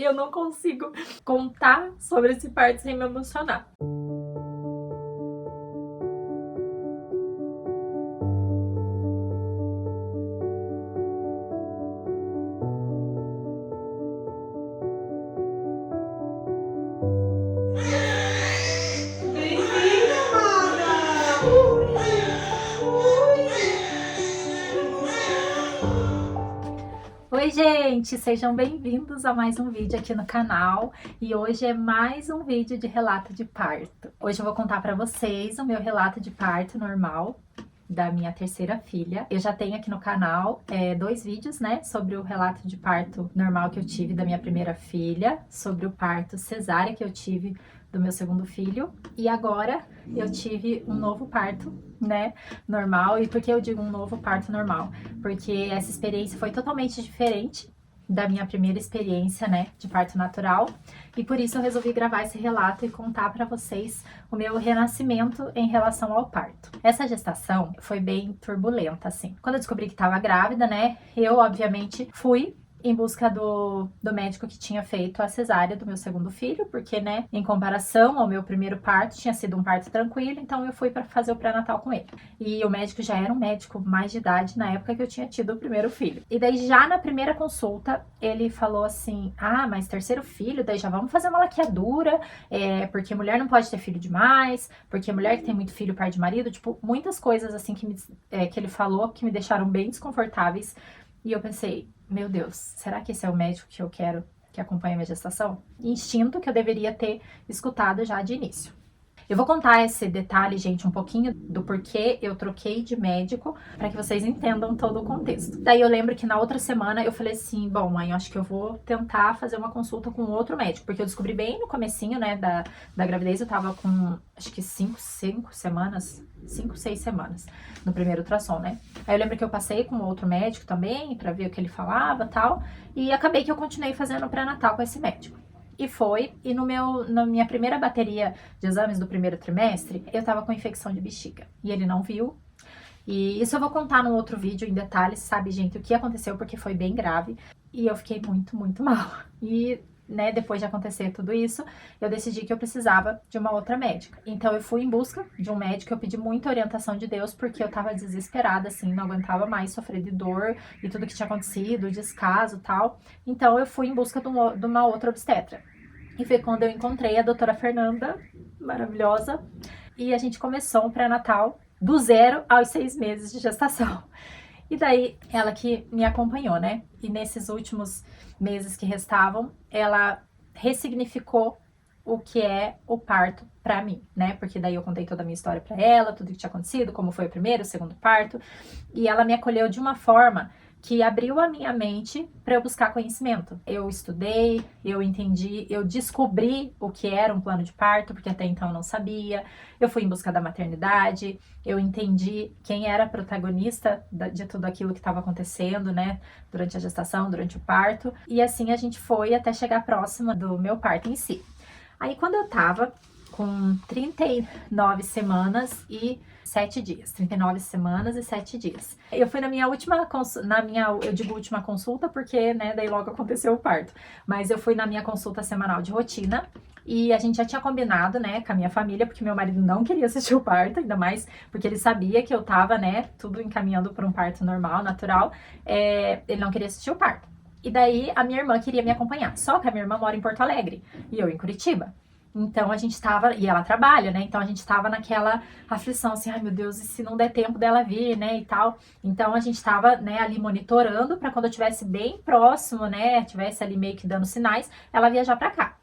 Eu não consigo contar sobre esse parto sem me emocionar. Bem-vinda, amada! Oi, gente! Sejam bem-vindos a mais um vídeo aqui no canal. E hoje é mais um vídeo de relato de parto. Hoje eu vou contar pra vocês o meu relato de parto normal da minha terceira filha. Eu já tenho aqui no canal 2 vídeos, né, sobre o relato de parto normal que eu tive da minha primeira filha, sobre o parto cesárea que eu tive do meu segundo filho, e agora eu tive um novo parto, né, normal. E por que eu digo um novo parto normal? Porque essa experiência foi totalmente diferente da minha primeira experiência, né, de parto natural, e por isso eu resolvi gravar esse relato e contar para vocês o meu renascimento em relação ao parto. Essa gestação foi bem turbulenta, assim. Quando eu descobri que estava grávida, né, eu obviamente fui em busca do médico que tinha feito a cesárea do meu segundo filho, porque, né, em comparação ao meu primeiro parto, tinha sido um parto tranquilo, então eu fui para fazer o pré-natal com ele. E o médico já era um médico mais de idade na época que eu tinha tido o primeiro filho. E daí, já na primeira consulta, ele falou assim: ah, mas terceiro filho, daí já vamos fazer uma laqueadura, porque mulher não pode ter filho demais, porque mulher que tem muito filho perde marido, tipo, muitas coisas assim que ele falou que me deixaram bem desconfortáveis. E eu pensei, meu Deus, será que esse é o médico que eu quero que acompanhe a minha gestação? Instinto que eu deveria ter escutado já de início. Eu vou contar esse detalhe, gente, um pouquinho do porquê eu troquei de médico, para que vocês entendam todo o contexto. Daí eu lembro que na outra semana eu falei assim, bom, mãe, eu acho que eu vou tentar fazer uma consulta com outro médico, porque eu descobri bem no comecinho, né, da gravidez. Eu tava com, acho que 5, 6 semanas no primeiro ultrassom, né? Aí eu lembro que eu passei com outro médico também, pra ver o que ele falava e tal, e acabei que eu continuei fazendo o pré-natal com esse médico. E na minha primeira bateria de exames do primeiro trimestre, eu tava com infecção de bexiga. E ele não viu. E isso eu vou contar num outro vídeo em detalhes, sabe, gente, o que aconteceu, porque foi bem grave. E eu fiquei muito, muito mal. E, né, depois de acontecer tudo isso, eu decidi que eu precisava de uma outra médica. Então eu fui em busca de um médico, eu pedi muita orientação de Deus, porque eu tava desesperada, assim, não aguentava mais sofrer de dor e tudo que tinha acontecido, descaso e tal. Então eu fui em busca de uma outra obstetra. E foi quando eu encontrei a doutora Fernanda, maravilhosa, e a gente começou um pré-natal do 0 aos 6 meses de gestação. E daí, ela que me acompanhou, né? E nesses últimos meses que restavam, ela ressignificou o que é o parto pra mim, né? Porque daí eu contei toda a minha história pra ela, tudo que tinha acontecido, como foi o primeiro, o segundo parto, e ela me acolheu de uma forma que abriu a minha mente para eu buscar conhecimento. Eu estudei, eu entendi, eu descobri o que era um plano de parto, porque até então eu não sabia. Eu fui em busca da maternidade, eu entendi quem era a protagonista de tudo aquilo que estava acontecendo, né, durante a gestação, durante o parto. E assim a gente foi até chegar próxima do meu parto em si. Aí quando eu tava com 39 semanas e 7 dias, 39 semanas e 7 dias. Eu fui na minha última eu digo última consulta porque, né, daí logo aconteceu o parto. Mas eu fui na minha consulta semanal de rotina e a gente já tinha combinado, né, com a minha família, porque meu marido não queria assistir o parto, ainda mais porque ele sabia que eu tava, né, tudo encaminhando para um parto normal, natural. Ele não queria assistir o parto. E daí a minha irmã queria me acompanhar. Só que a minha irmã mora em Porto Alegre e eu em Curitiba. Então a gente tava, e ela trabalha, né? Então a gente tava naquela aflição, assim, ai meu Deus, e se não der tempo dela vir, né? E tal. Então a gente tava, né, ali monitorando para quando eu tivesse bem próximo, né? Tivesse ali meio que dando sinais, ela viajar para cá.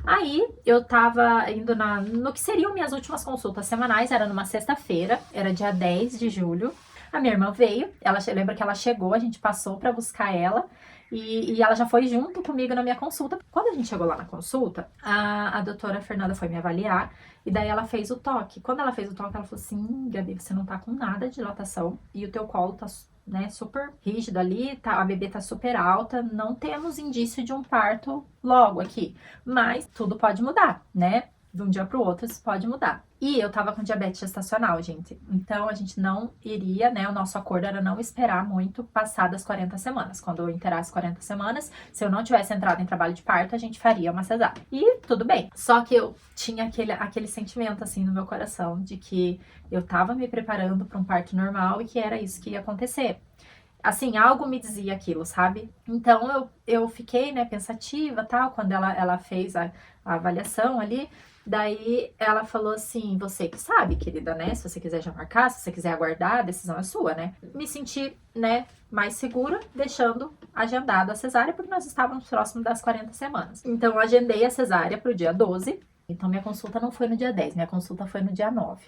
Aí eu tava indo no que seriam minhas últimas consultas semanais, era numa sexta-feira, era dia 10 de julho. A minha irmã veio, lembra que ela chegou, a gente passou para buscar ela. E ela já foi junto comigo na minha consulta. Quando a gente chegou lá na consulta, a doutora Fernanda foi me avaliar e daí ela fez o toque. Quando ela fez o toque, ela falou assim: Gabi, você não tá com nada de dilatação e o teu colo tá, né, super rígido ali, tá, a bebê tá super alta, não temos indício de um parto logo aqui, mas tudo pode mudar, né? De um dia pro outro isso pode mudar. E eu tava com diabetes gestacional, gente. Então a gente não iria, né? O nosso acordo era não esperar muito passar das 40 semanas. Quando eu inteirasse 40 semanas, se eu não tivesse entrado em trabalho de parto, a gente faria uma cesárea. E tudo bem. Só que eu tinha aquele sentimento assim no meu coração de que eu tava me preparando para um parto normal e que era isso que ia acontecer. Assim, algo me dizia aquilo, sabe? Então eu fiquei, né, pensativa, tal, quando ela fez a avaliação ali. Daí ela falou assim: você que sabe, querida, né? Se você quiser já marcar, se você quiser aguardar, a decisão é sua, né? Me senti, né, mais segura, deixando agendado a cesárea, porque nós estávamos próximo das 40 semanas. Então eu agendei a cesárea para o dia 12. Então minha consulta não foi no dia 10, minha consulta foi no dia 9.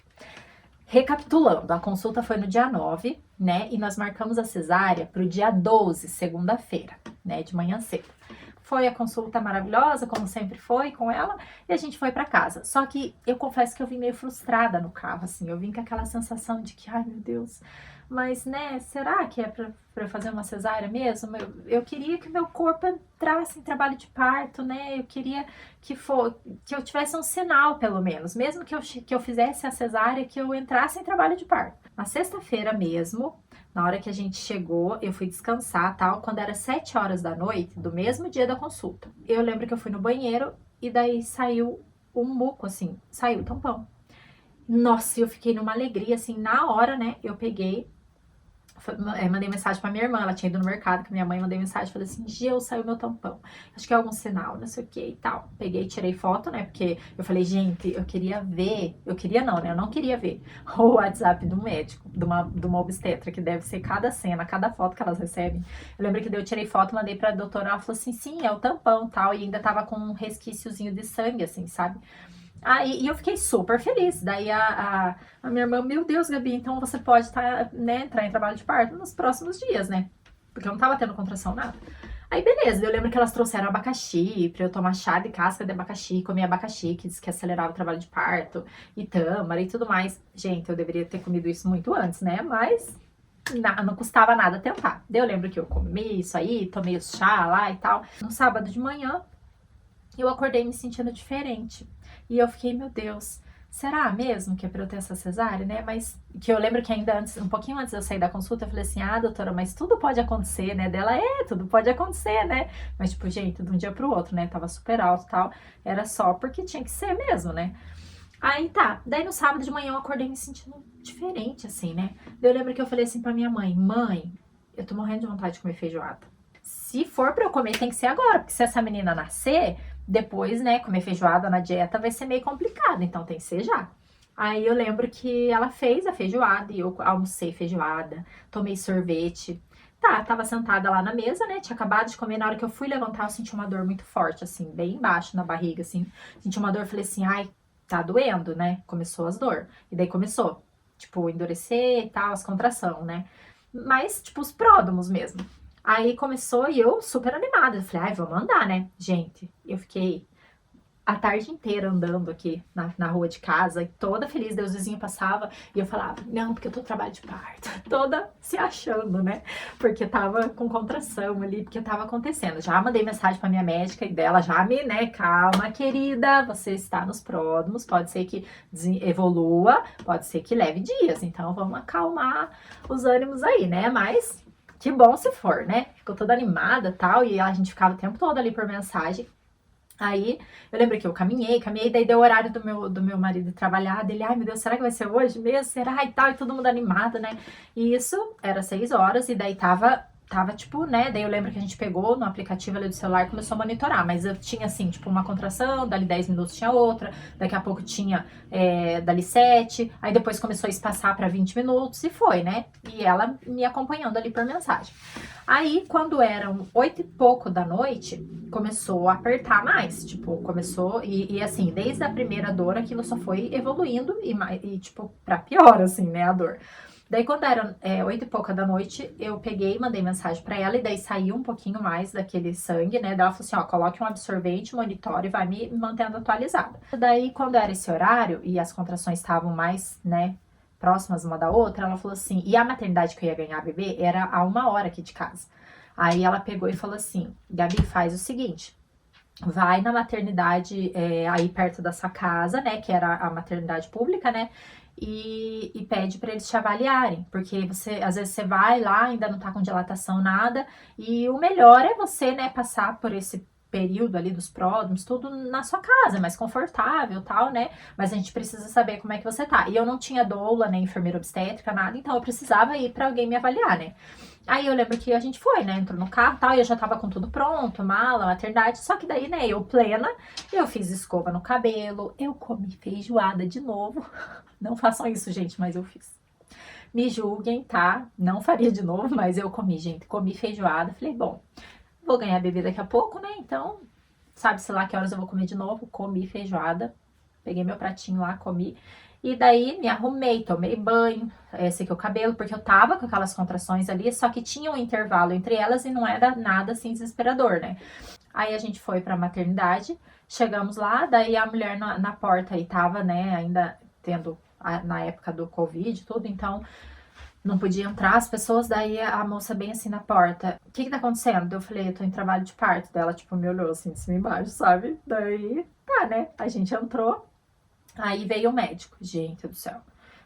Recapitulando, a consulta foi no dia 9, né? E nós marcamos a cesárea para o dia 12, segunda-feira, né? De manhã cedo. Foi a consulta maravilhosa, como sempre foi com ela, e a gente foi para casa. Só que eu confesso que eu vim meio frustrada no carro, assim. Eu vim com aquela sensação de que, ai meu Deus, mas né, será que é para fazer uma cesárea mesmo? Eu queria que meu corpo entrasse em trabalho de parto, né? Eu queria que eu tivesse um sinal, pelo menos, mesmo que eu fizesse a cesárea, que eu entrasse em trabalho de parto. Na sexta-feira mesmo, na hora que a gente chegou, eu fui descansar, tal, quando era 7 horas da noite, do mesmo dia da consulta. Eu lembro que eu fui no banheiro e daí saiu um muco, assim, saiu o tampão. Nossa, eu fiquei numa alegria, assim, na hora, né, eu peguei, mandei mensagem pra minha irmã, ela tinha ido no mercado com minha mãe, mandei mensagem, falei assim, Gil, saiu meu tampão, acho que é algum sinal, não sei o que e tal. Peguei, tirei foto, né, porque eu falei, gente, eu queria ver, eu queria não, né, eu não queria ver o WhatsApp do médico, de uma obstetra, que deve ser cada cena, cada foto que elas recebem. Eu lembro que eu tirei foto, mandei pra doutora, ela falou assim, sim, é o tampão, tal, e ainda tava com um resquíciozinho de sangue, assim, sabe? Aí, e eu fiquei super feliz. Daí a minha irmã, meu Deus, Gabi, então você pode né, entrar em trabalho de parto nos próximos dias, né? Porque eu não tava tendo contração, nada. Aí, beleza, eu lembro que elas trouxeram abacaxi pra eu tomar chá de casca de abacaxi, comer abacaxi, que diz que acelerava o trabalho de parto, e tâmara e tudo mais. Gente, eu deveria ter comido isso muito antes, né? Mas não custava nada tentar. Daí eu lembro que eu comi isso aí, tomei o chá lá e tal. No sábado de manhã, eu acordei me sentindo diferente. E eu fiquei, meu Deus, será mesmo que é pra eu ter essa cesárea, né? Mas que eu lembro que ainda antes, um pouquinho antes de eu sair da consulta, eu falei assim, ah, doutora, mas tudo pode acontecer, né? Dela, tudo pode acontecer, né? Mas, tipo, gente, de um dia pro outro, né? Tava super alto e tal. Era só porque tinha que ser mesmo, né? Aí tá, daí no sábado de manhã eu acordei me sentindo diferente, assim, né? Daí eu lembro que eu falei assim pra minha mãe, mãe, eu tô morrendo de vontade de comer feijoada. Se for pra eu comer, tem que ser agora, porque se essa menina nascer, depois, né, comer feijoada na dieta vai ser meio complicado, então tem que ser já. Aí eu lembro que ela fez a feijoada e eu almocei feijoada, tomei sorvete. Tá, tava sentada lá na mesa, né, tinha acabado de comer, na hora que eu fui levantar eu senti uma dor muito forte, assim, bem embaixo na barriga, assim. Senti uma dor, falei assim, ai, tá doendo, né, começou as dor. E daí começou, tipo, endurecer e tal, as contração, né. Mas, tipo, os pródromos mesmo. Aí começou e eu super animada. Eu falei, ai, vamos andar, né? Gente, eu fiquei a tarde inteira andando aqui na rua de casa, e toda feliz. Daí os vizinhos passavam e eu falava, não, porque eu tô no trabalho de parto. Toda se achando, né? Porque tava com contração ali, porque tava acontecendo. Já mandei mensagem pra minha médica e dela já né? Calma, querida, você está nos pródromos, pode ser que evolua, pode ser que leve dias. Então vamos acalmar os ânimos aí, né? Mas que bom se for, né? Ficou toda animada e tal, e a gente ficava o tempo todo ali por mensagem. Aí, eu lembro que eu caminhei, daí deu o horário do meu marido trabalhar, dele, ai meu Deus, será que vai ser hoje mesmo? Será? E tal, e todo mundo animado, né? E isso era 6 horas, e daí tava tipo, né? Daí eu lembro que a gente pegou no aplicativo ali do celular e começou a monitorar, mas eu tinha assim, tipo, uma contração, dali 10 minutos tinha outra, daqui a pouco tinha dali 7, aí depois começou a espaçar para 20 minutos e foi, né? E ela me acompanhando ali por mensagem. Aí, quando eram 8 e pouco da noite, começou a apertar mais, tipo, começou, e assim, desde a primeira dor, aquilo só foi evoluindo e tipo, pra pior, assim, né, a dor. Daí, quando eram 8 e pouca da noite, eu peguei e mandei mensagem pra ela, e daí saiu um pouquinho mais daquele sangue, né? Daí ela falou assim, ó, coloque um absorvente, monitore e vai me mantendo atualizada. Daí, quando era esse horário, e as contrações estavam mais, né, próximas uma da outra, ela falou assim, e a maternidade que eu ia ganhar bebê era a 1 hora aqui de casa. Aí ela pegou e falou assim, Gabi, faz o seguinte, vai na maternidade aí perto da sua casa, né, que era a maternidade pública, né, e pede para eles te avaliarem, porque você, às vezes você vai lá, ainda não tá com dilatação nada, e o melhor é você, né, passar por esse período ali dos pródromos, tudo na sua casa, mais confortável, tal, né, mas a gente precisa saber como é que você tá. E eu não tinha doula, nem enfermeira obstétrica, nada, então eu precisava ir para alguém me avaliar, né. Aí eu lembro que a gente foi, né? Entrou no carro e tal, e eu já tava com tudo pronto, mala, maternidade. Só que daí, né, eu plena, eu fiz escova no cabelo, eu comi feijoada de novo. Não façam isso, gente, mas eu fiz. Me julguem, tá? Não faria de novo, mas eu comi, gente. Comi feijoada. Falei, bom, vou ganhar bebê daqui a pouco, né? Então, sabe-se lá que horas eu vou comer de novo. Comi feijoada. Peguei meu pratinho lá, comi. E daí me arrumei, tomei banho, sequei o cabelo, porque eu tava com aquelas contrações ali, só que tinha um intervalo entre elas e não era nada assim desesperador, né? Aí a gente foi pra maternidade, chegamos lá, daí a mulher na porta aí tava, né, ainda tendo na época do Covid e tudo, então não podia entrar as pessoas, daí a moça bem assim na porta, o que que tá acontecendo? Eu falei, eu tô em trabalho de parto, dela tipo me olhou assim de cima e embaixo, sabe? Daí, tá, né, a gente entrou. Aí veio o médico, gente do céu.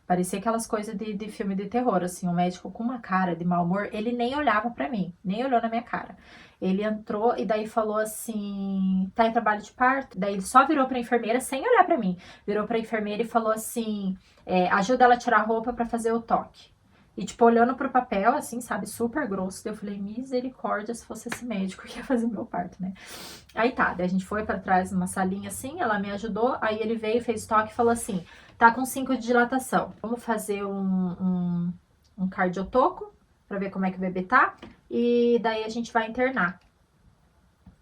Parecia aquelas coisas de filme de terror, assim, o médico com uma cara de mau humor, ele nem olhava pra mim, nem olhou na minha cara. Ele entrou e daí falou assim, tá em trabalho de parto? Daí ele só virou pra enfermeira, sem olhar pra mim, virou pra enfermeira e falou assim, ajuda ela a tirar a roupa pra fazer o toque. E, tipo, olhando pro papel, assim, sabe, super grosso. Daí eu falei, misericórdia, se fosse esse médico que ia fazer meu parto, né? Aí tá, daí a gente foi pra trás numa salinha assim, ela me ajudou, aí ele veio, fez toque e falou assim, tá com 5 de dilatação, vamos fazer um cardiotoco pra ver como é que o bebê tá, e daí a gente vai internar.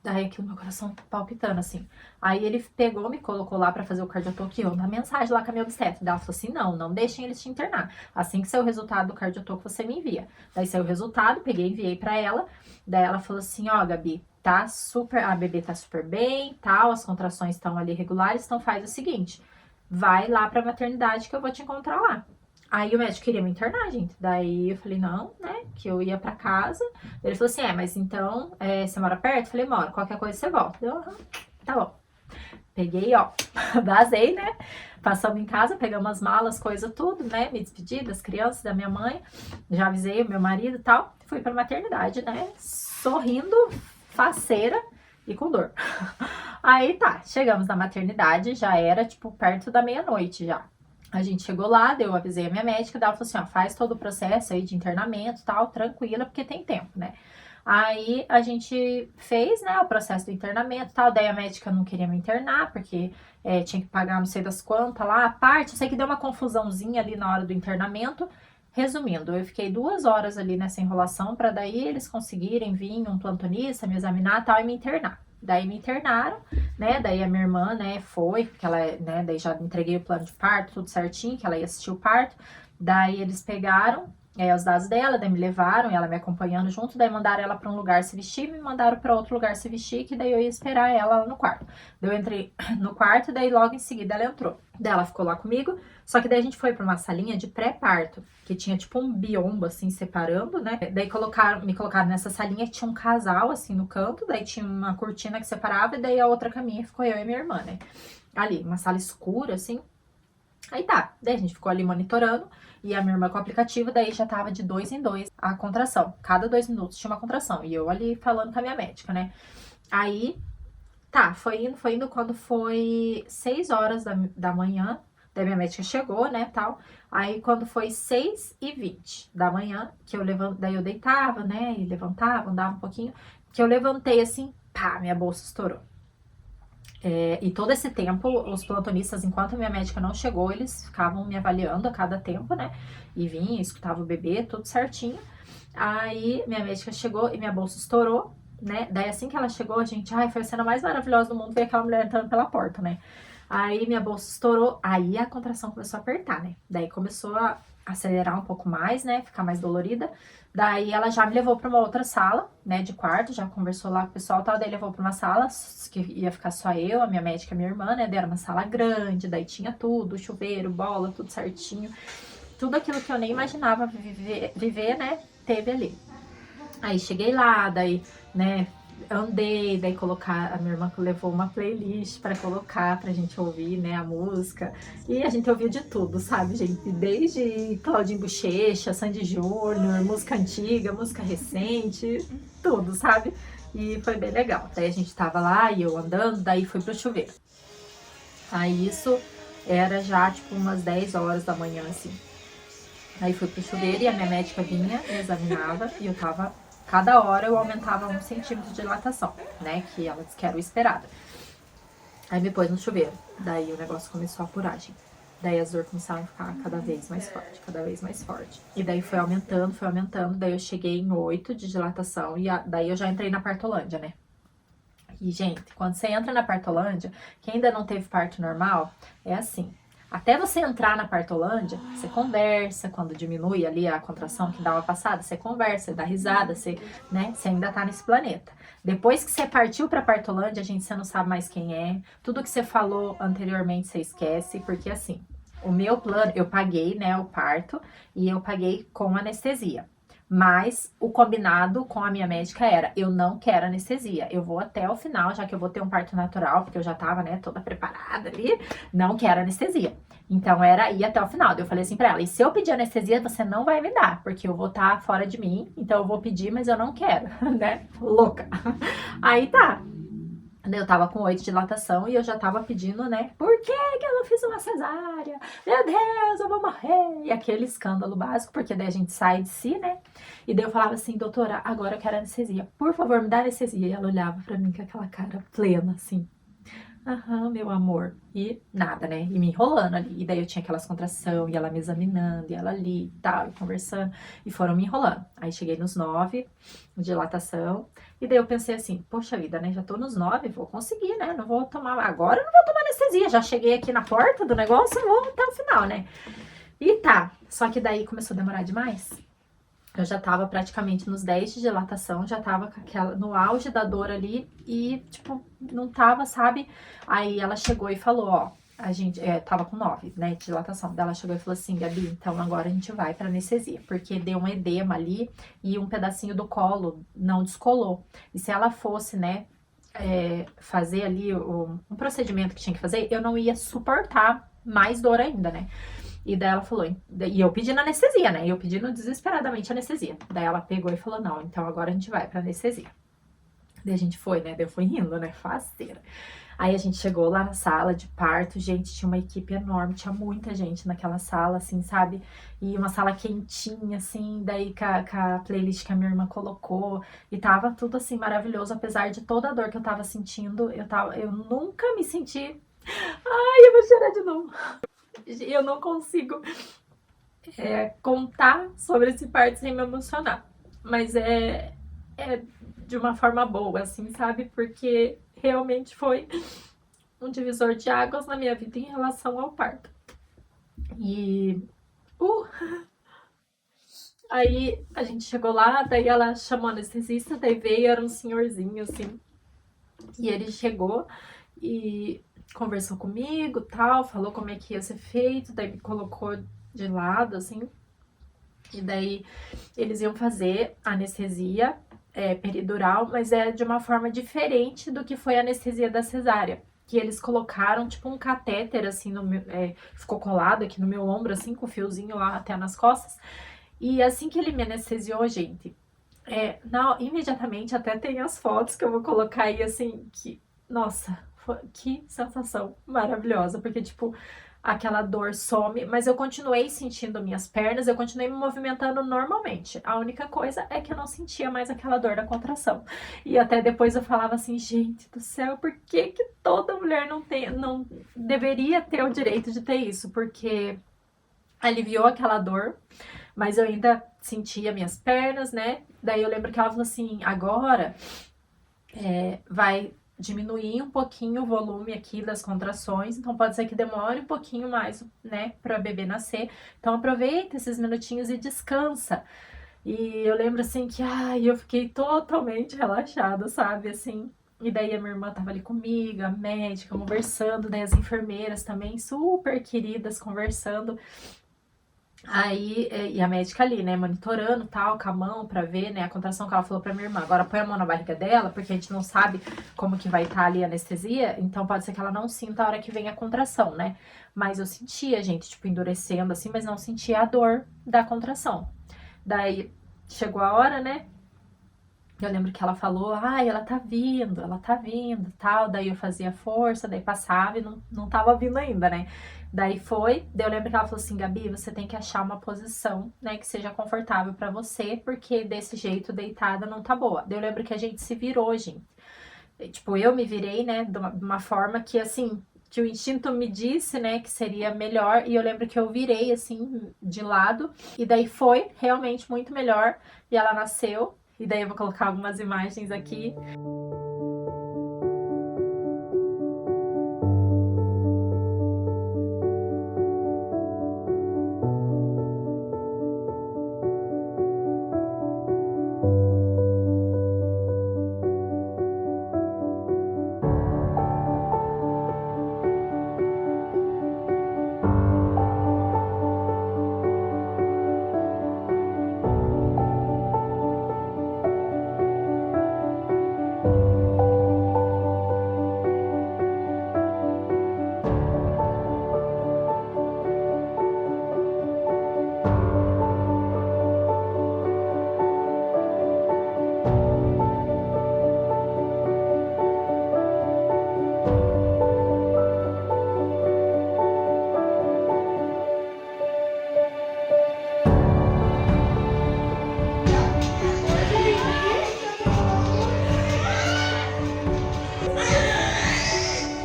Daí aqui o meu coração palpitando, assim. Aí ele pegou, me colocou lá pra fazer o cardiotoco e eu na mensagem lá com a minha obstetra. Daí ela falou assim, não deixem eles te internar. Assim que sair o resultado do cardiotoco, você me envia. Daí saiu o resultado, peguei e enviei pra ela. Daí ela falou assim, ó, Gabi, tá super, a bebê tá super bem, tal, as contrações estão ali regulares, então faz o seguinte, vai lá pra maternidade que eu vou te encontrar lá. Aí o médico queria me internar, gente. Daí eu falei, não, né, que eu ia pra casa. Ele falou assim, mas então, você mora perto? Eu falei, moro, qualquer coisa você volta. Eu, tá bom. Peguei, ó, vazei, né, passamos em casa, pegamos as malas, coisa tudo, né, me despedi das crianças, da minha mãe, já avisei o meu marido e tal, fui pra maternidade, né, sorrindo, faceira e com dor. Aí tá, chegamos na maternidade, já era, tipo, perto da meia-noite já. A gente chegou lá, eu avisei a minha médica, ela falou assim, ó, faz todo o processo aí de internamento e tal, tranquila, porque tem tempo, né? Aí a gente fez, né, o processo do internamento e tal, daí a médica não queria me internar, porque tinha que pagar não sei das quantas lá, a parte, eu sei que deu uma confusãozinha ali na hora do internamento. Resumindo, eu fiquei 2 horas ali nessa enrolação, para daí eles conseguirem vir um plantonista, me examinar e tal, e me internar. Daí me internaram, né? Daí a minha irmã, né, foi, porque ela, né, daí já entreguei o plano de parto, tudo certinho, que ela ia assistir o parto. Daí eles pegaram os dados dela, daí me levaram, ela me acompanhando junto, daí mandaram ela para um lugar se vestir, me mandaram para outro lugar se vestir, que daí eu ia esperar ela lá no quarto. Daí eu entrei no quarto, daí logo em seguida ela entrou. Daí ela ficou lá comigo, só que daí a gente foi para uma salinha de pré-parto, que tinha tipo um biombo assim separando, né? Daí me colocaram nessa salinha que tinha um casal assim no canto, daí tinha uma cortina que separava e daí a outra caminha ficou eu e minha irmã, né? Ali, uma sala escura assim. Aí tá, daí a gente ficou ali monitorando e a minha irmã com o aplicativo, daí já tava de 2 em 2 a contração. Cada 2 minutos tinha uma contração e eu ali falando com a minha médica, né? Aí, tá, foi indo, quando foi 6 horas da manhã, daí minha médica chegou, né, tal. Aí quando foi 6h20 da manhã, que eu daí eu deitava, né, e levantava, andava um pouquinho, que eu levantei assim, pá, minha bolsa estourou. E todo esse tempo, os plantonistas, enquanto a minha médica não chegou, eles ficavam me avaliando a cada tempo, né? E vinha, escutava o bebê, tudo certinho. Aí minha médica chegou e minha bolsa estourou, né? Daí assim que ela chegou, gente, foi a cena mais maravilhosa do mundo ver aquela mulher entrando pela porta, né? Aí minha bolsa estourou, aí a contração começou a apertar, né? Daí começou a acelerar um pouco mais, né? Ficar mais dolorida. Daí ela já me levou para uma outra sala, né, de quarto, já conversou lá com o pessoal e tal, daí levou para uma sala que ia ficar só eu, a minha médica e a minha irmã, né, daí era uma sala grande, daí tinha tudo, chuveiro, bola, tudo certinho, tudo aquilo que eu nem imaginava viver, né, teve ali. Aí cheguei lá, daí, né, andei, daí colocar, a minha irmã levou uma playlist pra colocar pra gente ouvir, né, a música. E a gente ouvia de tudo, sabe, gente? Desde Claudinho Buchecha, Sandy Júnior, música antiga, música recente, tudo, sabe? E foi bem legal. Daí a gente tava lá e eu andando, daí fui pro chuveiro. Aí isso era já tipo umas 10 horas da manhã, assim. Aí fui pro chuveiro e a minha médica vinha, me examinava e eu tava. Cada hora eu aumentava 1 centímetro de dilatação, né? Que ela disse que era o esperado. Aí me pôs no chuveiro. Daí o negócio começou a apurar, gente. Daí as dores começaram a ficar cada vez mais forte, cada vez mais forte. E daí foi aumentando, foi aumentando. Daí eu cheguei em 8 de dilatação e daí eu já entrei na partolândia, né? E, gente, quando você entra na partolândia, quem ainda não teve parto normal, é assim. Até você entrar na partolândia, você conversa, quando diminui ali a contração que dá uma passada, você conversa, dá risada, você, né, você ainda tá nesse planeta. Depois que você partiu pra partolândia, gente, você não sabe mais quem é. Tudo que você falou anteriormente, você esquece, porque assim, o meu plano, eu paguei, né, o parto, e eu paguei com anestesia. Mas o combinado com a minha médica era, eu não quero anestesia, eu vou até o final, já que eu vou ter um parto natural, porque eu já tava, né, toda preparada ali, não quero anestesia. Então era ir até o final. Eu falei assim pra ela, e se eu pedir anestesia, você não vai me dar, porque eu vou estar fora de mim, então eu vou pedir, mas eu não quero, né, louca. Aí tá. Eu tava com 8 de dilatação e eu já tava pedindo, né? Por que que eu não fiz uma cesárea? Meu Deus, eu vou morrer! E aquele escândalo básico, porque daí a gente sai de si, né? E daí eu falava assim, doutora, agora eu quero anestesia. Por favor, me dá anestesia. E ela olhava pra mim com aquela cara plena, assim. Aham, meu amor. E nada, né? E me enrolando ali. E daí eu tinha aquelas contrações, e ela me examinando, e ela ali e tal, e conversando. E foram me enrolando. Aí cheguei nos 9, dilatação. E daí eu pensei assim, poxa vida, né? Já tô nos 9, vou conseguir, né? Não vou tomar. Agora eu não vou tomar anestesia. Já cheguei aqui na porta do negócio, vou até o final, né? E tá. Só que daí começou a demorar demais. Eu já tava praticamente nos 10 de dilatação, já tava com aquela, no auge da dor ali e, tipo, não tava, sabe? Aí ela chegou e falou, ó, a gente, tava com 9, né, de dilatação. Daí ela chegou e falou assim, Gabi, então agora a gente vai pra anestesia, porque deu um edema ali e um pedacinho do colo não descolou. E se ela fosse, né, fazer ali um procedimento que tinha que fazer, eu não ia suportar mais dor ainda, né? E daí ela falou, e eu pedindo anestesia, né? E eu pedindo desesperadamente anestesia. Daí ela pegou e falou, não, então agora a gente vai pra anestesia. Daí a gente foi, né? Daí eu fui rindo, né? Faceira. Aí a gente chegou lá na sala de parto, gente, tinha uma equipe enorme, tinha muita gente naquela sala, assim, sabe? E uma sala quentinha, assim, daí com a playlist que a minha irmã colocou, e tava tudo, assim, maravilhoso, apesar de toda a dor que eu tava sentindo, eu nunca me senti... Ai, eu vou chorar de novo. Eu não consigo contar sobre esse parto sem me emocionar. Mas é de uma forma boa, assim, sabe? Porque realmente foi um divisor de águas na minha vida em relação ao parto. E aí a gente chegou lá, daí ela chamou a anestesista, daí veio, era um senhorzinho, assim. E ele chegou e conversou comigo, tal, falou como é que ia ser feito, daí me colocou de lado, assim. E daí eles iam fazer anestesia peridural, mas é de uma forma diferente do que foi a anestesia da cesárea. Que eles colocaram tipo um catéter assim no meu, ficou colado aqui no meu ombro, assim, com o fiozinho lá até nas costas. E assim que ele me anestesiou, gente, não, imediatamente até tem as fotos que eu vou colocar aí, assim, que, nossa, que sensação maravilhosa, porque, tipo, aquela dor some, mas eu continuei sentindo minhas pernas, eu continuei me movimentando normalmente. A única coisa é que eu não sentia mais aquela dor da contração. E até depois eu falava assim, gente do céu, por que que toda mulher não deveria ter o direito de ter isso? Porque aliviou aquela dor, mas eu ainda sentia minhas pernas, né? Daí eu lembro que ela falou assim, agora vai diminuir um pouquinho o volume aqui das contrações, então pode ser que demore um pouquinho mais, né, para o bebê nascer. Então aproveita esses minutinhos e descansa. E eu lembro assim que, eu fiquei totalmente relaxada, sabe, assim. E daí a minha irmã tava ali comigo, a médica, conversando, daí as enfermeiras também, super queridas, conversando. Aí, e a médica ali, né, monitorando tal, com a mão pra ver, né, a contração que ela falou pra minha irmã. Agora põe a mão na barriga dela, porque a gente não sabe como que vai estar ali a anestesia, então pode ser que ela não sinta a hora que vem a contração, né. Mas eu sentia, gente, tipo, endurecendo assim, mas não sentia a dor da contração. Daí, chegou a hora, né, eu lembro que ela falou, ai, ela tá vindo, tal. Daí eu fazia força, daí passava e não tava vindo ainda, né? Daí foi, daí eu lembro que ela falou assim, Gabi, você tem que achar uma posição, né, que seja confortável pra você, porque desse jeito, deitada, não tá boa. Daí eu lembro que a gente se virou, gente. Tipo, eu me virei, né, de uma forma que, assim, que o instinto me disse, né, que seria melhor. E eu lembro que eu virei, assim, de lado. E daí foi realmente muito melhor. E ela nasceu. E daí eu vou colocar algumas imagens aqui.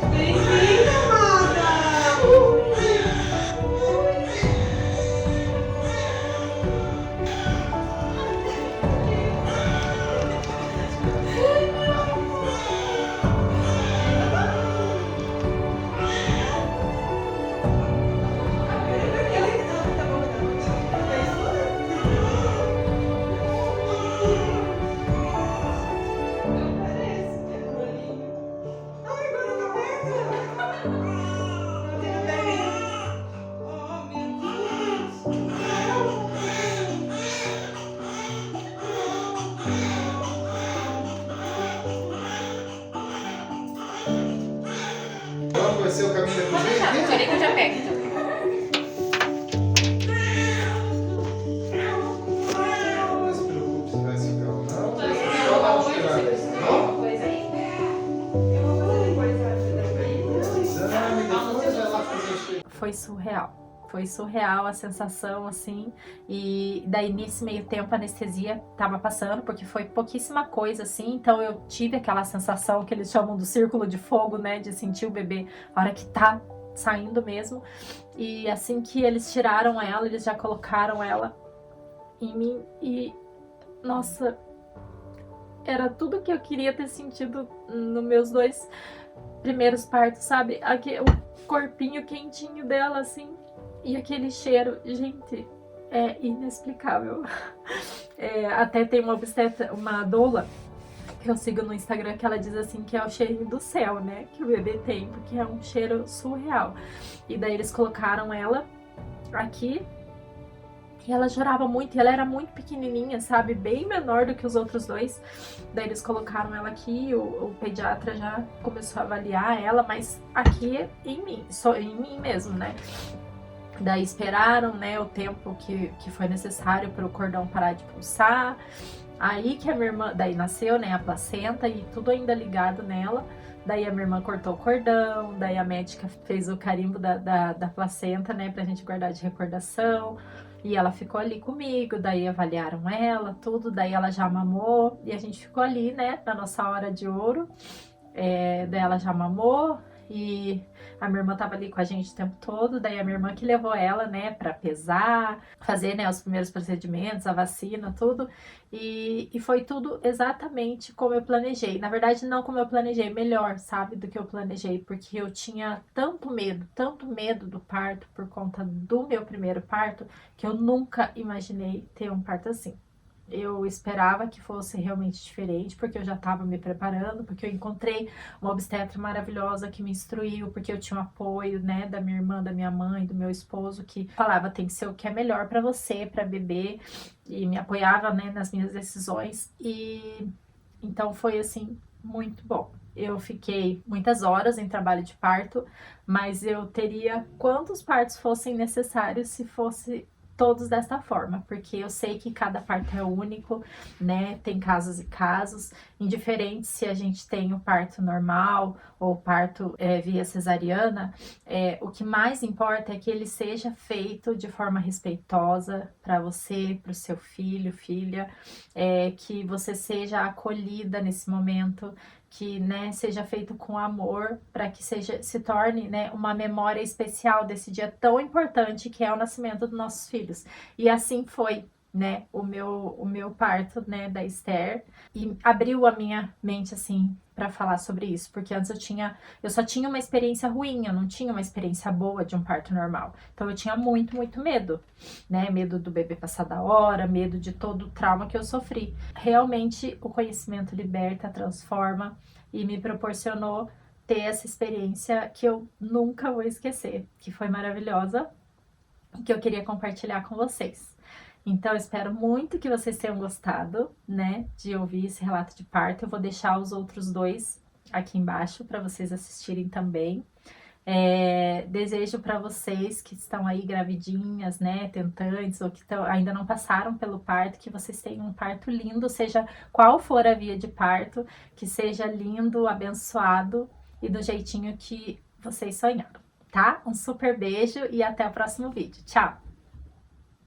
Bem-vinda, amada! Qual vai ser o caminho da cozinha aqui? Peraí que eu já pego, então. Não se preocupe se vai ficar ou não. Só dá uma tirada. Não? Pois aí. Exame, depois vai lá fazer o cheiro. Foi surreal. Foi surreal a sensação, assim. E daí, nesse meio tempo, a anestesia tava passando, porque foi pouquíssima coisa, assim. Então, eu tive aquela sensação que eles chamam do círculo de fogo, né? De sentir o bebê a hora que tá saindo mesmo. E assim que eles tiraram ela, eles já colocaram ela em mim. E, nossa, era tudo que eu queria ter sentido nos meus 2 primeiros partos, sabe? O corpinho quentinho dela, assim. E aquele cheiro, gente, é inexplicável. Até tem uma doula que eu sigo no Instagram que ela diz assim que é o cheirinho do céu, né? Que o bebê tem, porque é um cheiro surreal. E daí eles colocaram ela aqui e ela chorava muito, e ela era muito pequenininha, sabe? Bem menor do que os outros 2. Daí eles colocaram ela aqui, o pediatra já começou a avaliar ela, mas aqui em mim, só em mim mesmo, né? Daí esperaram, né, o tempo que foi necessário para o cordão parar de pulsar. Aí que a minha irmã, daí nasceu, né, a placenta e tudo ainda ligado nela. Daí a minha irmã cortou o cordão, daí a médica fez o carimbo da placenta, né, pra gente guardar de recordação. E ela ficou ali comigo, daí avaliaram ela, tudo, daí ela já mamou e a gente ficou ali, né, na nossa hora de ouro. Daí ela já mamou e a minha irmã tava ali com a gente o tempo todo. Daí a minha irmã que levou ela, né, pra pesar, fazer, né, os primeiros procedimentos, a vacina, tudo. E foi tudo exatamente como eu planejei. Na verdade, não como eu planejei, melhor, sabe, do que eu planejei, porque eu tinha tanto medo do parto por conta do meu primeiro parto, que eu nunca imaginei ter um parto assim. Eu esperava que fosse realmente diferente, porque eu já estava me preparando, porque eu encontrei uma obstetra maravilhosa que me instruiu, porque eu tinha o apoio, né, da minha irmã, da minha mãe, do meu esposo, que falava, tem que ser o que é melhor para você, para bebê, e me apoiava, né, nas minhas decisões. E então foi assim muito bom. Eu fiquei muitas horas em trabalho de parto, mas eu teria quantos partos fossem necessários se fosse todos desta forma, porque eu sei que cada parto é único, né? Tem casos e casos, indiferente se a gente tem o parto normal ou parto via cesariana, o que mais importa é que ele seja feito de forma respeitosa para você, para o seu filho, filha, que você seja acolhida nesse momento, que, né, seja feito com amor, para que se torne, né, uma memória especial desse dia tão importante que é o nascimento dos nossos filhos. E assim foi, né, o meu parto, né, da Esther, e abriu a minha mente, assim, para falar sobre isso, porque antes eu só tinha uma experiência ruim, eu não tinha uma experiência boa de um parto normal. Então eu tinha muito, muito medo, né, medo do bebê passar da hora, medo de todo o trauma que eu sofri. Realmente o conhecimento liberta, transforma e me proporcionou ter essa experiência que eu nunca vou esquecer, que foi maravilhosa, que eu queria compartilhar com vocês. Então, eu espero muito que vocês tenham gostado, né, de ouvir esse relato de parto. Eu vou deixar os outros dois aqui embaixo para vocês assistirem também. Desejo para vocês que estão aí gravidinhas, né, tentantes, ou que ainda não passaram pelo parto, que vocês tenham um parto lindo, seja qual for a via de parto, que seja lindo, abençoado e do jeitinho que vocês sonharam, tá? Um super beijo e até o próximo vídeo. Tchau!